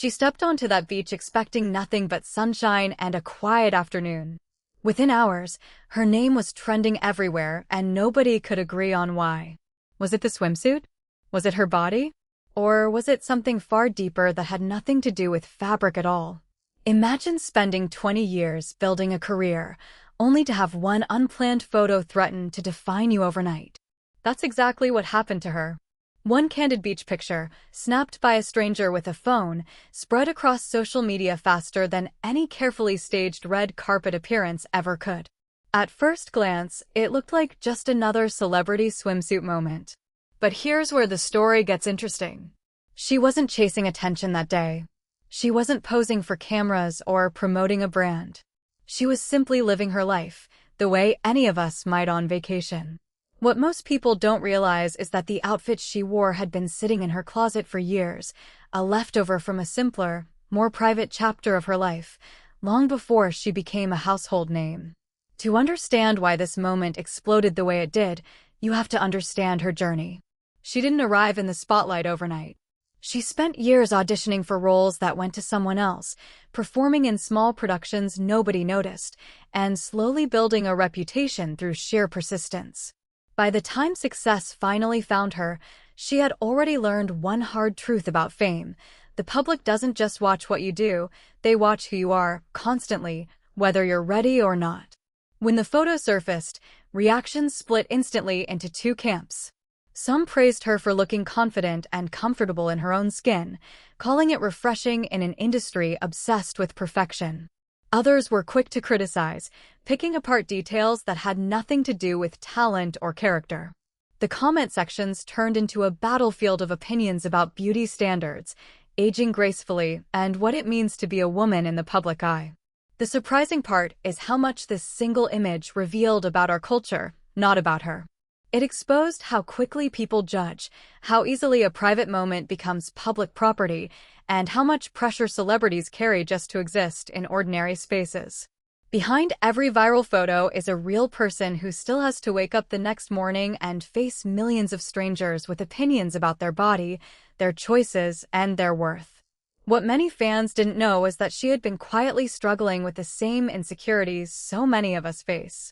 She stepped onto that beach expecting nothing but sunshine and a quiet afternoon. Within hours, her name was trending everywhere, and nobody could agree on why. Was it the swimsuit? Was it her body? Or was it something far deeper that had nothing to do with fabric at all? Imagine spending 20 years building a career, only to have one unplanned photo threaten to define you overnight. That's exactly what happened to her. One candid beach picture, snapped by a stranger with a phone, spread across social media faster than any carefully staged red carpet appearance ever could. At first glance, it looked like just another celebrity swimsuit moment. But here's where the story gets interesting. She wasn't chasing attention that day. She wasn't posing for cameras or promoting a brand. She was simply living her life, the way any of us might on vacation. What most people don't realize is that the outfit she wore had been sitting in her closet for years, a leftover from a simpler, more private chapter of her life, long before she became a household name. To understand why this moment exploded the way it did, you have to understand her journey. She didn't arrive in the spotlight overnight. She spent years auditioning for roles that went to someone else, performing in small productions nobody noticed, and slowly building a reputation through sheer persistence. By the time success finally found her, she had already learned one hard truth about fame. The public doesn't just watch what you do, they watch who you are, constantly, whether you're ready or not. When the photo surfaced, reactions split instantly into two camps. Some praised her for looking confident and comfortable in her own skin, calling it refreshing in an industry obsessed with perfection. Others were quick to criticize, picking apart details that had nothing to do with talent or character. The comment sections turned into a battlefield of opinions about beauty standards, aging gracefully, and what it means to be a woman in the public eye. The surprising part is how much this single image revealed about our culture, not about her. It exposed how quickly people judge, how easily a private moment becomes public property, and how much pressure celebrities carry just to exist in ordinary spaces. Behind every viral photo is a real person who still has to wake up the next morning and face millions of strangers with opinions about their body, their choices, and their worth. What many fans didn't know is that she had been quietly struggling with the same insecurities so many of us face.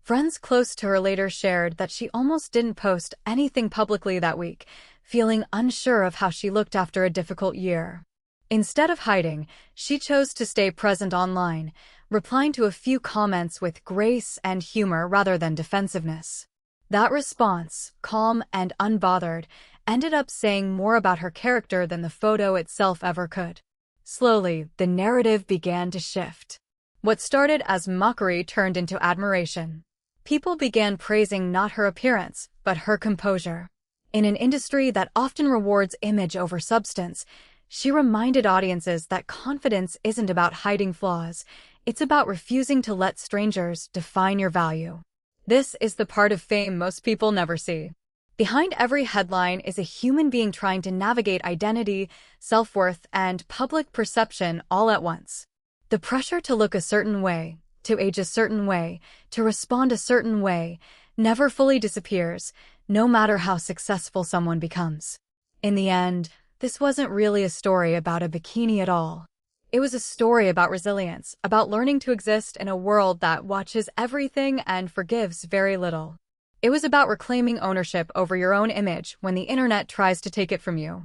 Friends close to her later shared that she almost didn't post anything publicly that week, feeling unsure of how she looked after a difficult year. Instead of hiding, she chose to stay present online, replying to a few comments with grace and humor rather than defensiveness. That response, calm and unbothered, ended up saying more about her character than the photo itself ever could. Slowly, the narrative began to shift. What started as mockery turned into admiration. People began praising not her appearance, but her composure. In an industry that often rewards image over substance, she reminded audiences that confidence isn't about hiding flaws, it's about refusing to let strangers define your value. This is the part of fame most people never see. Behind every headline is a human being trying to navigate identity, self-worth, and public perception all at once. The pressure to look a certain way, to age a certain way, to respond a certain way, never fully disappears, no matter how successful someone becomes. In the end, this wasn't really a story about a bikini at all. It was a story about resilience, about learning to exist in a world that watches everything and forgives very little. It was about reclaiming ownership over your own image when the internet tries to take it from you.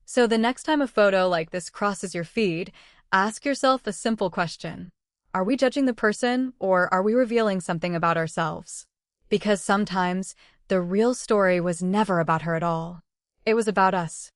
So the next time a photo like this crosses your feed, ask yourself a simple question. Are we judging the person, or are we revealing something about ourselves? Because sometimes, the real story was never about her at all. It was about us.